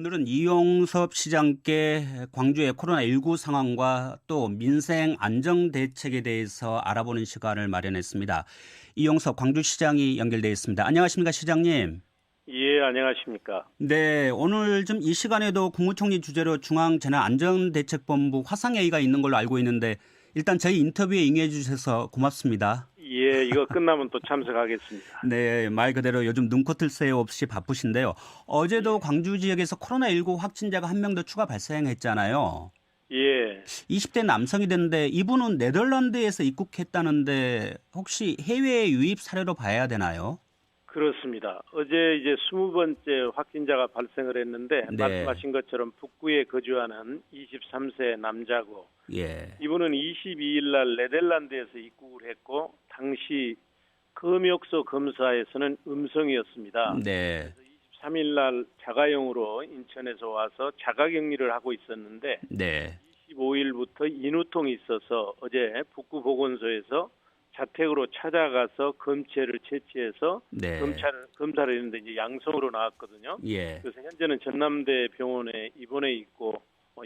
오늘은 이용섭 시장께 광주의 코로나19 상황과 또 민생 안정 대책에 대해서 알아보는 시간을 마련했습니다. 이용섭 광주시장이 연결되어 있습니다. 안녕하십니까, 시장님? 예, 안녕하십니까. 네, 오늘 좀 이 시간에도 국무총리 주재로 중앙재난안전대책본부 화상회의가 있는 걸로 알고 있는데 일단 저희 인터뷰에 응해 주셔서 고맙습니다. 예, 이거 끝나면 또 참석하겠습니다. 네, 말 그대로 요즘 눈코뜰 새 없이 바쁘신데요. 어제도 광주 지역에서 코로나19 확진자가 한 명 더 추가 발생했잖아요. 예, 20대 남성이 됐는데 이분은 네덜란드에서 입국했다는데 혹시 해외 유입 사례로 봐야 되나요? 그렇습니다. 어제 이제 20번째 확진자가 발생을 했는데 네. 말씀하신 것처럼 북구에 거주하는 23세 남자고 예. 이분은 22일 날 네덜란드에서 입국을 했고 당시 검역소 검사에서는 음성이었습니다. 네. 23일 날 자가용으로 인천에서 와서 자가격리를 하고 있었는데 네. 25일부터 인후통이 있어서 어제 북구 보건소에서 자택으로 찾아가서 검체를 채취해서 네. 검사를 했는데 이제 양성으로 나왔거든요. 예. 그래서 현재는 전남대 병원에 입원해 있고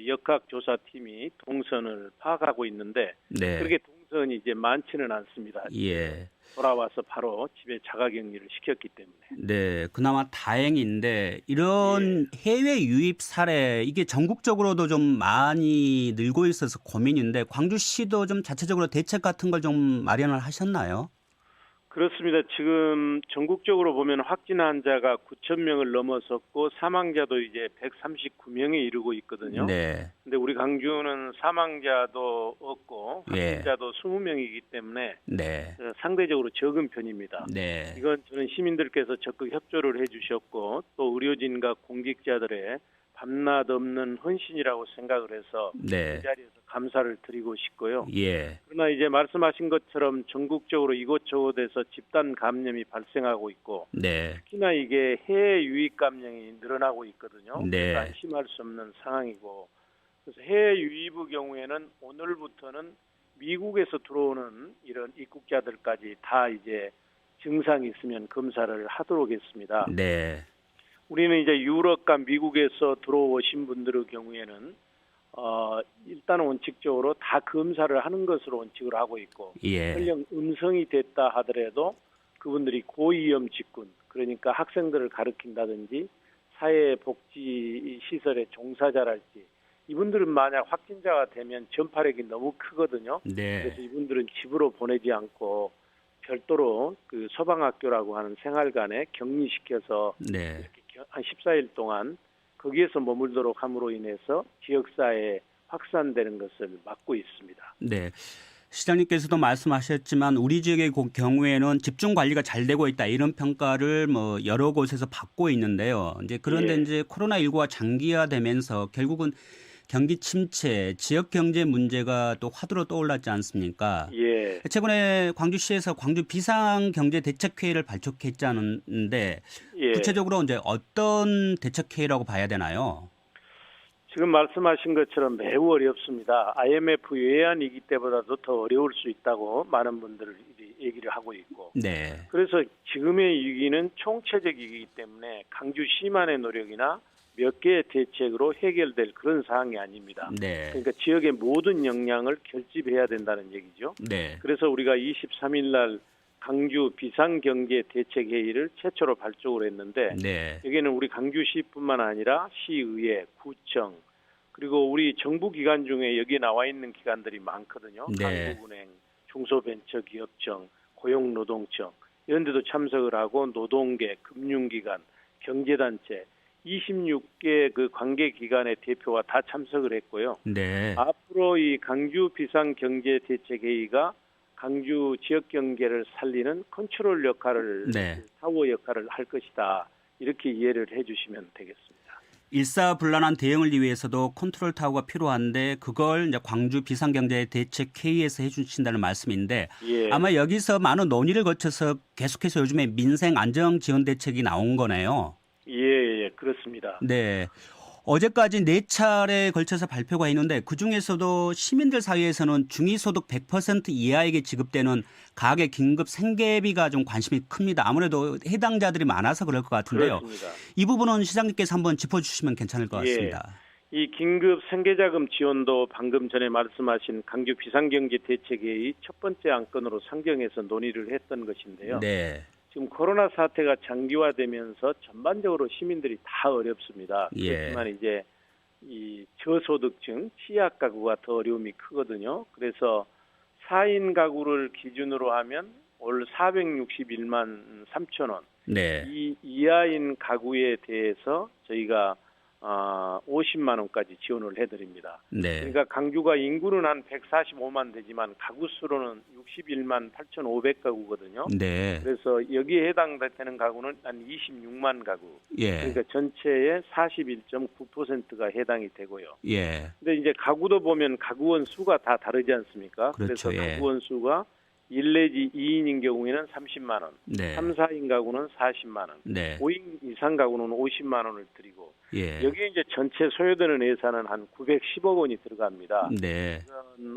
역학조사팀이 동선을 파악하고 있는데 네. 그렇게 동선이 이제 많지는 않습니다. 예. 돌아와서 바로 집에 자가격리를 시켰기 때문에. 네, 그나마 다행인데 이런 해외 유입 사례 이게 전국적으로도 좀 많이 늘고 있어서 고민인데 광주시도 좀 자체적으로 대책 같은 걸 좀 마련을 하셨나요? 그렇습니다. 지금 전국적으로 보면 확진 환자가 9천 명을 넘어섰고 사망자도 이제 139명에 이르고 있거든요. 네. 근데 우리 광주는 사망자도 없고 예. 확진자도 20명이기 때문에 네. 상대적으로 적은 편입니다. 네. 이건 저는 시민들께서 적극 협조를 해주셨고 또 의료진과 공직자들의 밤낮 없는 헌신이라고 생각을 해서 네. 이 자리에서 감사를 드리고 싶고요. 예. 그러나 이제 말씀하신 것처럼 전국적으로 이곳저곳에서 집단 감염이 발생하고 있고 네. 특히나 이게 해외 유입 감염이 늘어나고 있거든요. 네. 그래서 안심할 수 없는 상황이고 그래서 해외 유입의 경우에는 오늘부터는 미국에서 들어오는 이런 입국자들까지 다 이제 증상이 있으면 검사를 하도록 했습니다. 네. 우리는 이제 유럽과 미국에서 들어오신 분들의 경우에는 일단 원칙적으로 다 검사를 하는 것으로 원칙을 하고 있고 예. 설령 음성이 됐다 하더라도 그분들이 고위험 직군 그러니까 학생들을 가르친다든지 사회복지시설의 종사자랄지 이분들은 만약 확진자가 되면 전파력이 너무 크거든요. 네. 그래서 이분들은 집으로 보내지 않고 별도로 그 소방학교라고 하는 생활관에 격리시켜서 네. 이렇게 한 14일 동안 거기에서 머물도록 함으로 인해서 지역사회에 확산되는 것을 막고 있습니다. 네. 시장님께서도 말씀하셨지만 우리 지역의 경우에는 집중 관리가 잘 되고 있다 이런 평가를 뭐 여러 곳에서 받고 있는데요. 이제 그런데 예. 이제 코로나19가 장기화되면서 결국은 경기 침체, 지역 경제 문제가 또 화두로 떠올랐지 않습니까? 예. 최근에 광주시에서 광주 비상경제대책회의를 발족했지 않은데 예. 구체적으로 이제 어떤 대책회의라고 봐야 되나요? 지금 말씀하신 것처럼 매우 어렵습니다. IMF 외환위기 때보다도 더 어려울 수 있다고 많은 분들이 얘기를 하고 있고 네. 그래서 지금의 위기는 총체적 위기이기 때문에 광주시만의 노력이나 몇 개의 대책으로 해결될 그런 사항이 아닙니다. 네. 그러니까 지역의 모든 역량을 결집해야 된다는 얘기죠. 네. 그래서 우리가 23일 날 광주 비상경제대책회의를 최초로 발족을 했는데 네. 여기는 우리 광주시뿐만 아니라 시의회, 구청 그리고 우리 정부 기관 중에 여기 나와 있는 기관들이 많거든요. 네. 한국은행, 중소벤처기업청, 고용노동청 이런 데도 참석을 하고 노동계, 금융기관, 경제단체 26개 그 관계기관의 대표가 다 참석을 했고요. 네. 앞으로 이 광주 비상경제대책회의가 광주 지역 경제를 살리는 컨트롤 역할을 네. 타워 역할을 할 것이다. 이렇게 이해를 해주시면 되겠습니다. 일사불란한 대응을 위해서도 컨트롤 타워가 필요한데 그걸 이제 광주 비상경제대책회의에서 해주신다는 말씀인데 예. 아마 여기서 많은 논의를 거쳐서 계속해서 요즘에 민생 안정 지원 대책이 나온 거네요. 예, 그렇습니다. 네. 어제까지 4차례에 걸쳐서 발표가 있는데 그중에서도 시민들 사이에서는 중위소득 100% 이하에게 지급되는 가계 긴급 생계비가 좀 관심이 큽니다. 아무래도 해당자들이 많아서 그럴 것 같은데요. 그렇습니다. 이 부분은 시장님께서 한번 짚어주시면 괜찮을 것 예. 같습니다. 이 긴급 생계자금 지원도 방금 전에 말씀하신 강주 비상경제 대책회의 첫 번째 안건으로 상정해서 논의를 했던 것인데요. 네. 지금 코로나 사태가 장기화되면서 전반적으로 시민들이 다 어렵습니다. 예. 그렇지만 이제 이 저소득층, 취약 가구가 더 어려움이 크거든요. 그래서 4인 가구를 기준으로 하면 올 461만 3천 원. 네. 이 이하인 가구에 대해서 저희가 50만 원까지 지원을 해드립니다. 네. 그러니까 강주가 인구는 한 145만 되지만 가구 수로는 61만 8,500가구거든요. 네. 그래서 여기에 해당되는 가구는 한 26만 가구. 예. 그러니까 전체의 41.9%가 해당이 되고요. 예. 근데 이제 가구도 보면 가구원 수가 다 다르지 않습니까? 그렇죠. 그래서 예. 가구원 수가 1 내지 2인인 경우에는 30만 원, 네. 3, 4인 가구는 40만 원, 네. 5인 이상 가구는 50만 원을 드리고 예. 여기에 이제 전체 소요되는 예산은 한 910억 원이 들어갑니다. 네.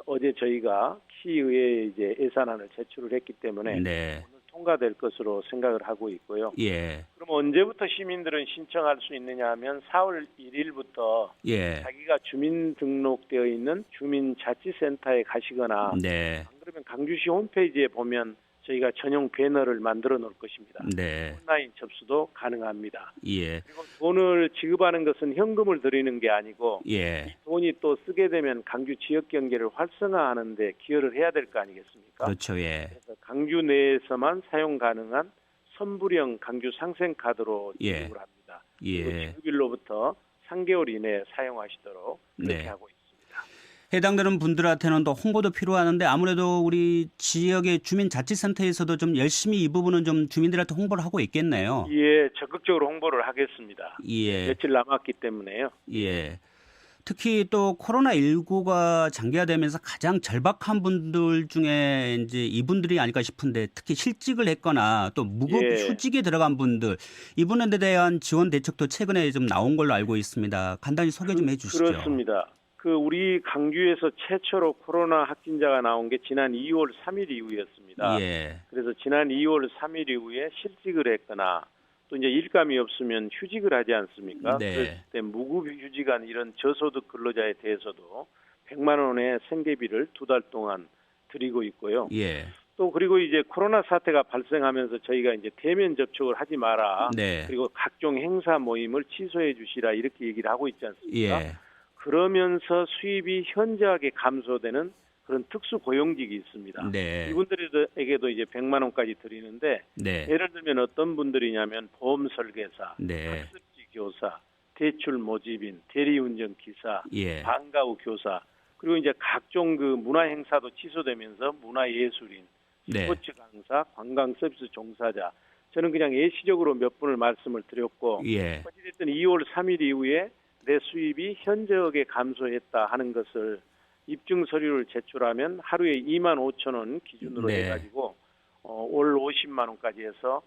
어제 저희가 시의회에 이제 예산안을 제출을 했기 때문에 네. 오늘 통과될 것으로 생각을 하고 있고요. 예. 그럼 언제부터 시민들은 신청할 수 있느냐 하면 4월 1일부터 예. 자기가 주민 등록되어 있는 주민자치센터에 가시거나 네. 안 그러면 강주시 홈페이지에 보면 저희가 전용 배너를 만들어 놓을 것입니다. 네. 온라인 접수도 가능합니다. 예. 그리고 돈을 지급하는 것은 현금을 드리는 게 아니고 예. 돈이 또 쓰게 되면 강주 지역 경제를 활성화하는 데 기여를 해야 될 거 아니겠습니까? 그렇죠. 예. 그래서 강주 내에서만 사용 가능한 선불형 강주 상생카드로 예. 지급을 합니다. 그리고 예. 지급일로부터 3개월 이내에 사용하시도록 그렇게 네. 하고 있습니다. 해당되는 분들한테는 또 홍보도 필요하는데 아무래도 우리 지역의 주민자치센터에서도 좀 열심히 이 부분은 좀 주민들한테 홍보를 하고 있겠네요. 예, 적극적으로 홍보를 하겠습니다. 예. 며칠 남았기 때문에요. 예. 특히 또 코로나19가 장기화되면서 가장 절박한 분들 중에 이제 이분들이 아닐까 싶은데 특히 실직을 했거나 또 무급 예. 휴직에 들어간 분들 이분에 대한 지원 대책도 최근에 좀 나온 걸로 알고 있습니다. 간단히 소개 좀 해주시죠. 그렇습니다. 우리 강주에서 최초로 코로나 확진자가 나온 게 지난 2월 3일 이후였습니다. 예. 그래서 지난 2월 3일 이후에 실직을 했거나 또 이제 일감이 없으면 휴직을 하지 않습니까? 네. 그럴 때 무급 휴직한 이런 저소득 근로자에 대해서도 100만 원의 생계비를 2달 동안 드리고 있고요. 예. 또 그리고 이제 코로나 사태가 발생하면서 저희가 이제 대면 접촉을 하지 마라. 네. 그리고 각종 행사 모임을 취소해 주시라 이렇게 얘기를 하고 있지 않습니까? 예. 그러면서 수입이 현저하게 감소되는 그런 특수 고용직이 있습니다. 네. 이분들에게도 이제 100만 원까지 드리는데 네. 예를 들면 어떤 분들이냐면 보험 설계사, 네. 학습지 교사, 대출 모집인, 대리운전 기사, 예. 방과 후 교사, 그리고 이제 각종 문화 행사도 취소되면서 문화예술인, 네. 스포츠 강사, 관광 서비스 종사자. 저는 그냥 예시적으로 몇 분을 말씀을 드렸고 예. 어찌됐든 2월 3일 이후에 내 수입이 현저하게 감소했다 하는 것을 입증 서류를 제출하면 하루에 2만 5천 원 기준으로 네. 해가지고 올 50만 원까지 해서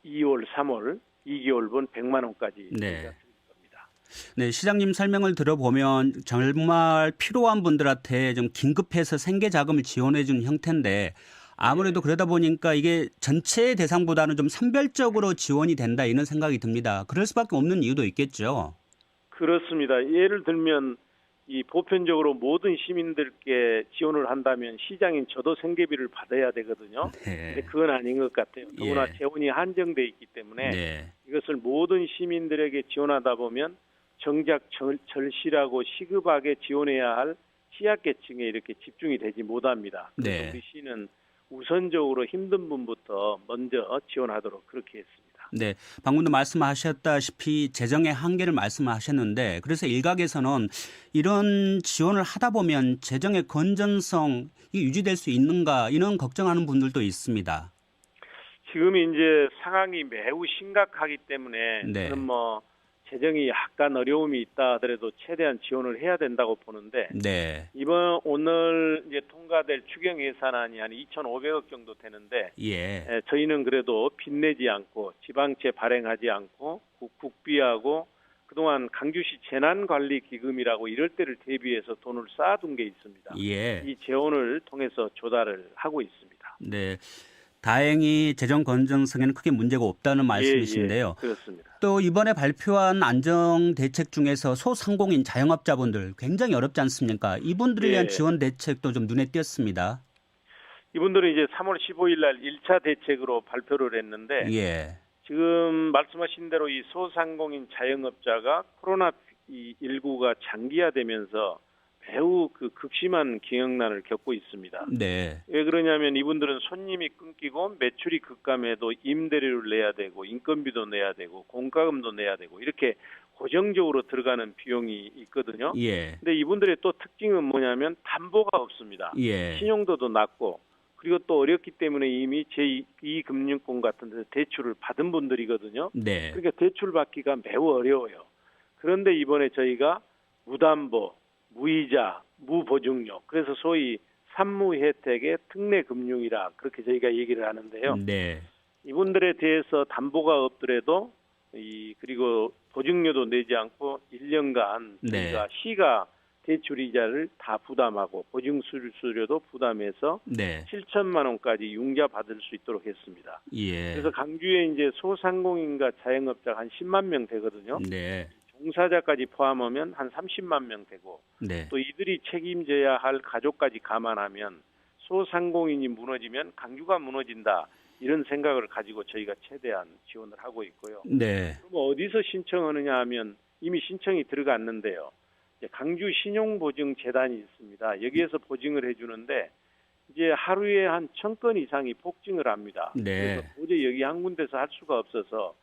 2월, 3월 2개월분 100만 원까지 네. 드릴 겁니다. 네, 시장님 설명을 들어보면 정말 필요한 분들한테 좀 긴급해서 생계 자금을 지원해 준 형태인데 아무래도 그러다 보니까 이게 전체 대상보다는 좀 선별적으로 지원이 된다 이런 생각이 듭니다. 그럴 수밖에 없는 이유도 있겠죠. 그렇습니다. 예를 들면 이 보편적으로 모든 시민들께 지원을 한다면 시장인 저도 생계비를 받아야 되거든요. 네. 근데 그건 아닌 것 같아요. 더구나 예. 재원이 한정돼 있기 때문에 네. 이것을 모든 시민들에게 지원하다 보면 정작 절실하고 시급하게 지원해야 할 취약계층에 이렇게 집중이 되지 못합니다. 그래서 네. 우리 시는 우선적으로 힘든 분부터 먼저 지원하도록 그렇게 했습니다. 네, 방금도 말씀하셨다시피 재정의 한계를 말씀하셨는데 그래서 일각에서는 이런 지원을 하다 보면 재정의 건전성이 유지될 수 있는가 이런 걱정하는 분들도 있습니다. 지금 이제 상황이 매우 심각하기 때문에 네. 저는 재정이 약간 어려움이 있다 하더라도 최대한 지원을 해야 된다고 보는데 네. 오늘 이제 통과될 추경 예산안이 한 2,500억 정도 되는데 예. 저희는 그래도 빚내지 않고 지방채 발행하지 않고 국비하고 그동안 강주시 재난관리기금이라고 이럴 때를 대비해서 돈을 쌓아둔 게 있습니다. 예. 이 재원을 통해서 조달을 하고 있습니다. 네. 다행히 재정 건전성에는 크게 문제가 없다는 말씀이신데요. 그렇습니다. 또 이번에 발표한 안정 대책 중에서 소상공인 자영업자분들 굉장히 어렵지 않습니까? 이분들을 위한 지원 대책도 좀 눈에 띄었습니다. 이분들은 이제 3월 15일 날 1차 대책으로 발표를 했는데 예. 지금 말씀하신 대로 이 소상공인 자영업자가 코로나19가 장기화되면서 매우 그 극심한 경영난을 겪고 있습니다. 네. 왜 그러냐면 이분들은 손님이 끊기고 매출이 급감해도 임대료를 내야 되고 인건비도 내야 되고 공과금도 내야 되고 이렇게 고정적으로 들어가는 비용이 있거든요. 예. 근데 이분들의 또 특징은 뭐냐면 담보가 없습니다. 예. 신용도도 낮고 그리고 또 어렵기 때문에 이미 제2금융권 같은 데서 대출을 받은 분들이거든요. 네. 그러니까 대출 받기가 매우 어려워요. 그런데 이번에 저희가 무담보, 무이자, 무보증료, 그래서 소위 산무 혜택의 특례 금융이라 그렇게 저희가 얘기를 하는데요. 네. 이분들에 대해서 담보가 없더라도 그리고 보증료도 내지 않고 1년간 저희가 시가 대출 이자를 다 부담하고 보증 수수료도 부담해서 네. 7천만 원까지 융자 받을 수 있도록 했습니다. 예. 그래서 강주에 이제 소상공인과 자영업자가 한 10만 명 되거든요. 네. 종사자까지 포함하면 한 30만 명 되고 네. 또 이들이 책임져야 할 가족까지 감안하면 소상공인이 무너지면 강주가 무너진다. 이런 생각을 가지고 저희가 최대한 지원을 하고 있고요. 네. 그럼 어디서 신청하느냐 하면 이미 신청이 들어갔는데요. 강주 신용보증재단이 있습니다. 여기에서 보증을 해주는데 이제 하루에 한 1,000건 이상이 폭증을 합니다. 네. 그래서 도저히 여기 한 군데서 할 수가 없어서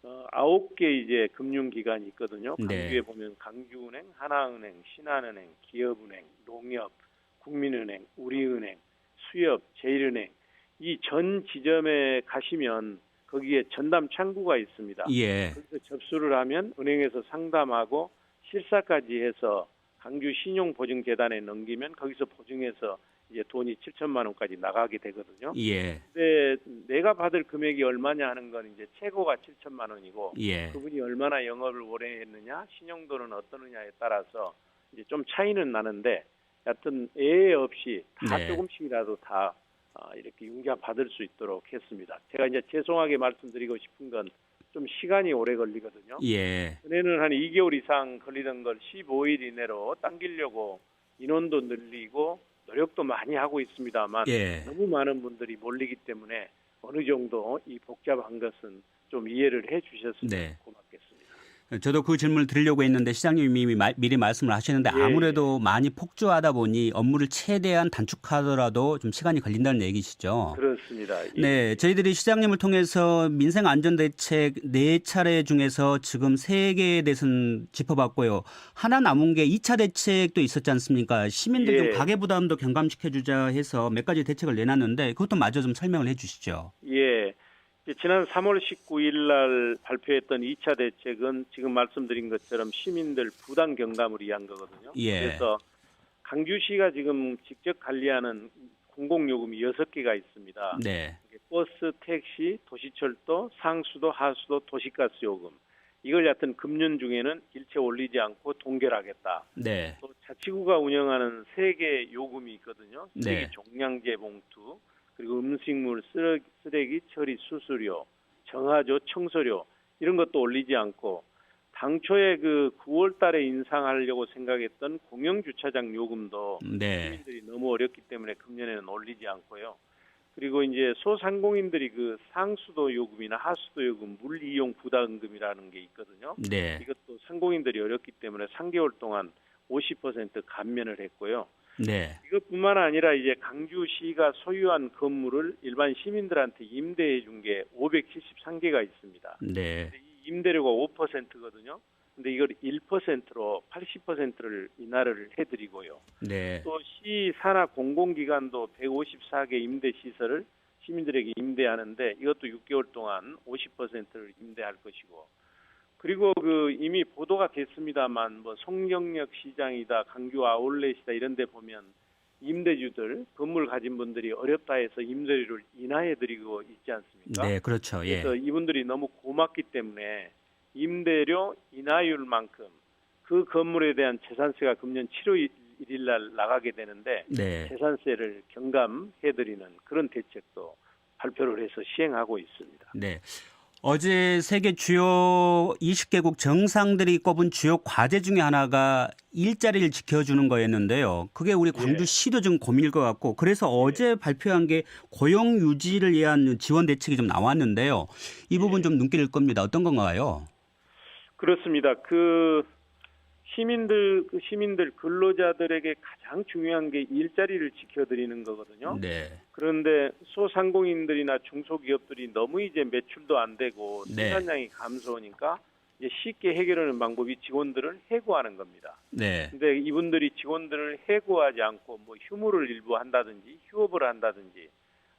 9개 이제 금융기관이 있거든요. 강주에 네. 보면 강주은행, 하나은행, 신한은행, 기업은행, 농협, 국민은행, 우리은행, 수협, 제일은행 이 전 지점에 가시면 거기에 전담 창구가 있습니다. 예. 그래서 접수를 하면 은행에서 상담하고 실사까지 해서 강주 신용보증재단에 넘기면 거기서 보증해서 이제 돈이 7천만 원까지 나가게 되거든요. 예. 근데 내가 받을 금액이 얼마냐 하는 건 이제 최고가 7천만 원이고 예. 그분이 얼마나 영업을 오래 했느냐, 신용도는 어떠느냐에 따라서 이제 좀 차이는 나는데 여하튼 예외 없이 다 네. 조금씩이라도 다 이렇게 융자 받을 수 있도록 했습니다. 제가 이제 죄송하게 말씀드리고 싶은 건 좀 시간이 오래 걸리거든요. 예. 전에는 한 2개월 이상 걸리던 걸 15일 이내로 당기려고 인원도 늘리고 노력도 많이 하고 있습니다만 예. 너무 많은 분들이 몰리기 때문에 어느 정도 이 복잡한 것은 좀 이해를 해 주셨으면 네. 고맙겠습니다. 저도 그 질문을 드리려고 했는데 시장님이 미리 말씀을 하시는데 아무래도 많이 폭주하다 보니 업무를 최대한 단축하더라도 좀 시간이 걸린다는 얘기시죠. 그렇습니다. 네, 저희들이 시장님을 통해서 민생 안전 대책 4차례 중에서 지금 3개에 대해서는 짚어봤고요. 하나 남은 게 2차 대책도 있었지 않습니까? 시민들 좀 가계 부담도 경감시켜 주자 해서 몇 가지 대책을 내놨는데 그것도 마저 좀 설명을 해 주시죠. 예. 지난 3월 19일 날 발표했던 2차 대책은 지금 말씀드린 것처럼 시민들 부담 경감을 위한 거거든요. 예. 그래서 강주시가 지금 직접 관리하는 공공요금이 6개가 있습니다. 네. 버스, 택시, 도시철도, 상수도, 하수도, 도시가스 요금. 이걸 여하튼 금년 중에는 일체 올리지 않고 동결하겠다. 네. 또 자치구가 운영하는 3개 요금이 있거든요. 쓰레기 네. 종량제 봉투, 그리고 음식물 쓰레기 처리 수수료, 정화조 청소료 이런 것도 올리지 않고 당초에 그 9월 달에 인상하려고 생각했던 공영주차장 요금도 네. 시민들이 너무 어렵기 때문에 금년에는 올리지 않고요. 그리고 이제 소상공인들이 그 상수도 요금이나 하수도 요금 물 이용 부담금이라는 게 있거든요. 네. 이것도 상공인들이 어렵기 때문에 3개월 동안 50% 감면을 했고요. 네. 이것뿐만 아니라 이제 강주시가 소유한 건물을 일반 시민들한테 임대해 준 게 573개가 있습니다. 네. 이 임대료가 5%거든요. 근데 이걸 1%로 80%를 인하를 해드리고요. 네. 또 시 산하 공공기관도 154개 임대 시설을 시민들에게 임대하는데 이것도 6개월 동안 50%를 임대할 것이고. 그리고 그 이미 보도가 됐습니다만 뭐 송정역 시장이다, 강주 아울렛이다 이런 데 보면 임대주들, 건물 가진 분들이 어렵다 해서 임대료를 인하해 드리고 있지 않습니까? 네, 그렇죠. 예. 그래서 이분들이 너무 고맙기 때문에 임대료 인하율만큼 그 건물에 대한 재산세가 금년 7월 1일 날 나가게 되는데 네. 재산세를 경감해드리는 그런 대책도 발표를 해서 시행하고 있습니다. 네. 어제 세계 주요 20개국 정상들이 꼽은 주요 과제 중에 하나가 일자리를 지켜주는 거였는데요. 그게 우리 예. 광주시도 좀 고민일 것 같고 그래서 어제 발표한 게 고용 유지를 위한 지원 대책이 좀 나왔는데요. 이 부분 좀 눈길을 겁니다. 어떤 건가요? 그렇습니다. 시민들 근로자들에게 가장 중요한 게 일자리를 지켜드리는 거거든요. 네. 그런데 소상공인들이나 중소기업들이 너무 이제 매출도 안 되고 네. 생산량이 감소하니까 이제 쉽게 해결하는 방법이 직원들을 해고하는 겁니다. 네. 근데 이분들이 직원들을 해고하지 않고 뭐 휴무를 일부 한다든지 휴업을 한다든지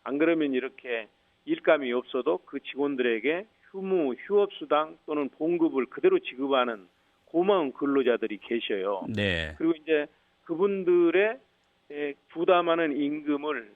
안 그러면 이렇게 일감이 없어도 그 직원들에게 휴무, 휴업수당 또는 봉급을 그대로 지급하는 고마운 근로자들이 계셔요. 네. 그리고 이제 그분들의 부담하는 임금을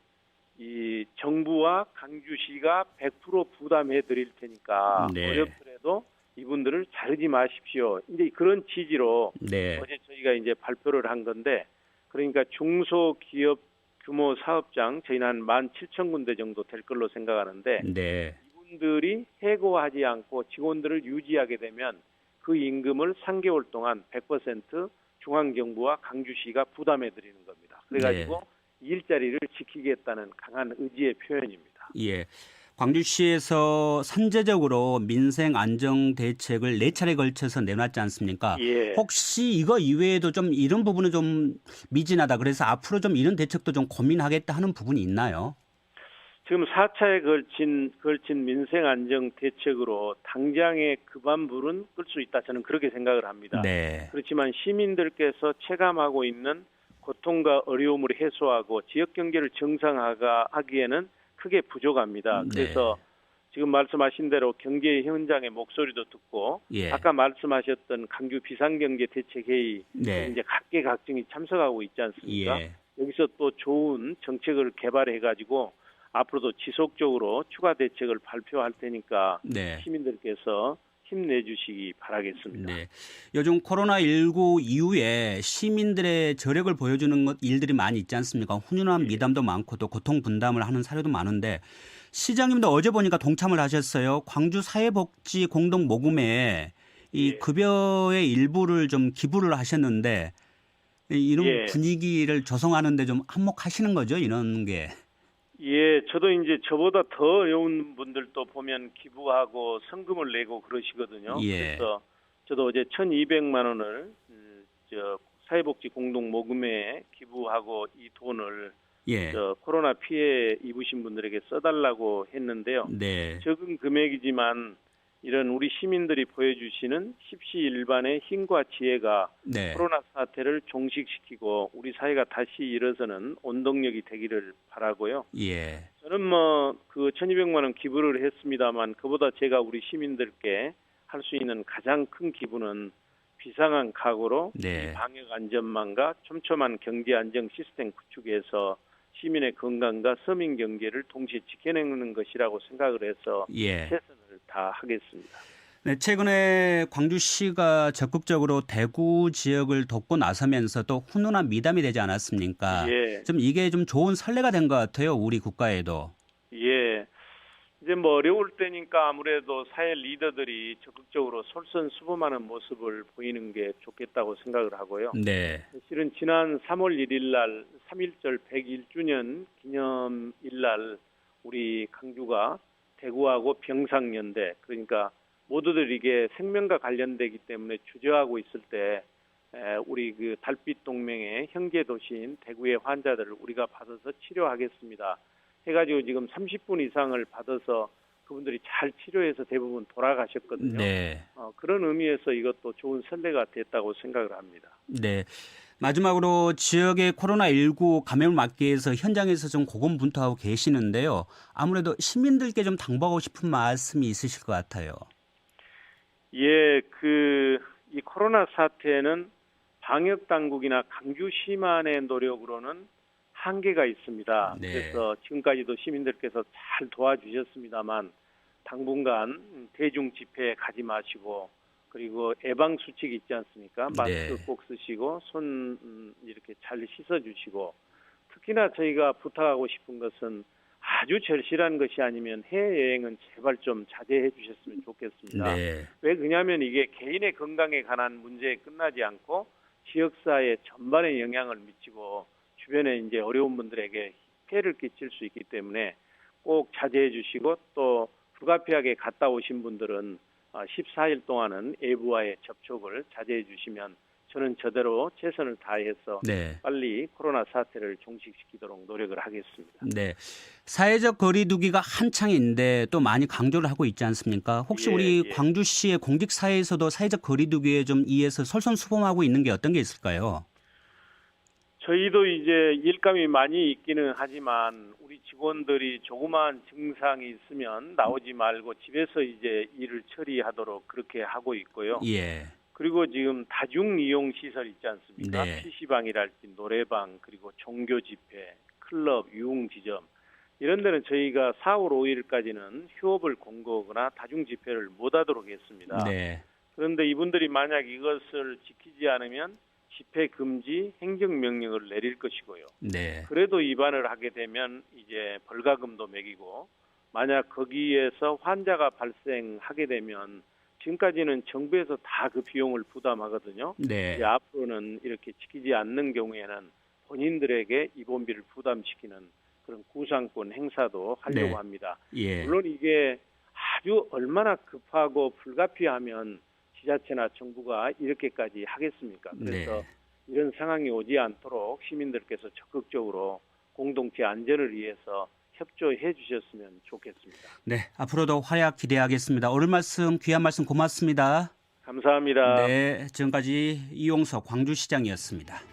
이 정부와 광주시가 100% 부담해 드릴 테니까 네. 어렵더라도 이분들을 자르지 마십시오. 이제 그런 취지로 네. 어제 저희가 이제 발표를 한 건데 그러니까 중소기업 규모 사업장 저희는 한 17,000군데 정도 될 걸로 생각하는데 네. 이분들이 해고하지 않고 직원들을 유지하게 되면 그 임금을 3개월 동안 100% 중앙정부와 광주시가 부담해 드리는 겁니다. 그래가지고 일자리를 지키겠다는 강한 의지의 표현입니다. 예. 광주시에서 선제적으로 민생 안정 대책을 4차례 걸쳐서 내놨지 않습니까? 예. 혹시 이거 이외에도 좀 이런 부분은 좀 미진하다. 그래서 앞으로 좀 이런 대책도 좀 고민하겠다 하는 부분이 있나요? 지금 4차에 걸친 민생 안정 대책으로 당장의 급한불은 끌 수 있다. 저는 그렇게 생각을 합니다. 네. 그렇지만 시민들께서 체감하고 있는 고통과 어려움을 해소하고 지역 경제를 정상화하기에는 크게 부족합니다. 그래서 지금 말씀하신 대로 경제 현장의 목소리도 듣고 예. 아까 말씀하셨던 광주 비상경제 대책회의 네. 이제 각계각층이 참석하고 있지 않습니까? 예. 여기서 또 좋은 정책을 개발해 가지고 앞으로도 지속적으로 추가 대책을 발표할 테니까 네. 시민들께서 힘내주시기 바라겠습니다. 네. 요즘 코로나19 이후에 시민들의 저력을 보여주는 일들이 많이 있지 않습니까? 훈훈한 미담도 많고 또 고통 분담을 하는 사례도 많은데 시장님도 어제 보니까 동참을 하셨어요. 광주 사회복지 공동 모금에 이 급여의 일부를 좀 기부를 하셨는데 이런 예. 분위기를 조성하는데 좀 한몫하시는 거죠, 이런 게. 예, 저도 이제 저보다 더 어려운 분들도 보면 기부하고 성금을 내고 그러시거든요. 예. 그래서 저도 어제 1,200만 원을 사회복지 공동 모금에 기부하고 이 돈을 예. 코로나 피해 입으신 분들에게 써달라고 했는데요. 네. 적은 금액이지만 이런 우리 시민들이 보여주시는 십시일반의 힘과 지혜가 네. 코로나 사태를 종식시키고 우리 사회가 다시 일어서는 원동력이 되기를 바라고요. 예. 저는 그 1,200만 원 기부를 했습니다만 그보다 제가 우리 시민들께 할 수 있는 가장 큰 기부는 비상한 각오로 네. 이 방역 안전망과 촘촘한 경제 안정 시스템 구축에서 시민의 건강과 서민 경제를 동시에 지켜내는 것이라고 생각을 해서 예. 최선을 다하겠습니다. 네, 최근에 광주시가 적극적으로 대구 지역을 돕고 나서면서 또 훈훈한 미담이 되지 않았습니까? 예. 좀 이게 좀 좋은 선례가 된 것 같아요, 우리 국가에도. 예. 이제 뭐 어려울 때니까 아무래도 사회 리더들이 적극적으로 솔선수범하는 모습을 보이는 게 좋겠다고 생각을 하고요. 네. 실은 지난 3월 1일 날 3.1절 101주년 기념일 날 우리 광주가 대구하고 병상연대 그러니까 모두들 이게 생명과 관련되기 때문에 주저하고 있을 때 우리 그 달빛 동맹의 형제 도시인 대구의 환자들을 우리가 받아서 치료하겠습니다. 해가지고 지금 30분 이상을 받아서 그분들이 잘 치료해서 대부분 돌아가셨거든요. 네. 그런 의미에서 이것도 좋은 선례가 됐다고 생각을 합니다. 네. 마지막으로 지역의 코로나19 감염을 막기 위해서 현장에서 좀 고군분투하고 계시는데요. 아무래도 시민들께 좀 당부하고 싶은 말씀이 있으실 것 같아요. 예, 이 코로나 사태는 방역 당국이나 광주시만의 노력으로는 한계가 있습니다. 네. 그래서 지금까지도 시민들께서 잘 도와주셨습니다만 당분간 대중 집회에 가지 마시고 그리고 예방 수칙 있지 않습니까? 마스크 네. 꼭 쓰시고 손 이렇게 잘 씻어주시고 특히나 저희가 부탁하고 싶은 것은 아주 절실한 것이 아니면 해외여행은 제발 좀 자제해 주셨으면 좋겠습니다. 네. 왜 그러냐면 이게 개인의 건강에 관한 문제에 끝나지 않고 지역사회 전반에 영향을 미치고 주변에 이제 어려운 분들에게 피해를 끼칠 수 있기 때문에 꼭 자제해 주시고 또 불가피하게 갔다 오신 분들은 14일 동안은 외부와의 접촉을 자제해 주시면 저는 저대로 최선을 다해서 네. 빨리 코로나 사태를 종식시키도록 노력을 하겠습니다. 네. 사회적 거리 두기가 한창인데 또 많이 강조를 하고 있지 않습니까? 혹시 예, 우리 예. 광주시의 공직사회에서도 사회적 거리 두기에 좀 이에서 솔선수범하고 있는 게 어떤 게 있을까요? 저희도 이제 일감이 많이 있기는 하지만 우리 직원들이 조그마한 증상이 있으면 나오지 말고 집에서 이제 일을 처리하도록 그렇게 하고 있고요. 예. 그리고 지금 다중 이용 시설 있지 않습니까? 네. PC방이랄지 노래방 그리고 종교 집회, 클럽, 유흥지점 이런 데는 저희가 4월 5일까지는 휴업을 공고하거나 다중 집회를 못 하도록 했습니다. 네. 그런데 이분들이 만약 이것을 지키지 않으면 집회 금지 행정명령을 내릴 것이고요. 네. 그래도 위반을 하게 되면 이제 벌가금도 매기고 만약 거기에서 환자가 발생하게 되면 지금까지는 정부에서 다 그 비용을 부담하거든요. 네. 이제 앞으로는 이렇게 지키지 않는 경우에는 본인들에게 입원비를 부담시키는 그런 구상권 행사도 하려고 네. 합니다. 예. 물론 이게 아주 얼마나 급하고 불가피하면 지자체나 정부가 이렇게까지 하겠습니까? 그래서 네. 이런 상황이 오지 않도록 시민들께서 적극적으로 공동체 안전을 위해서 협조해 주셨으면 좋겠습니다. 네. 앞으로도 활약 기대하겠습니다. 오늘 말씀 귀한 말씀 고맙습니다. 감사합니다. 네. 지금까지 이용석 광주시장이었습니다.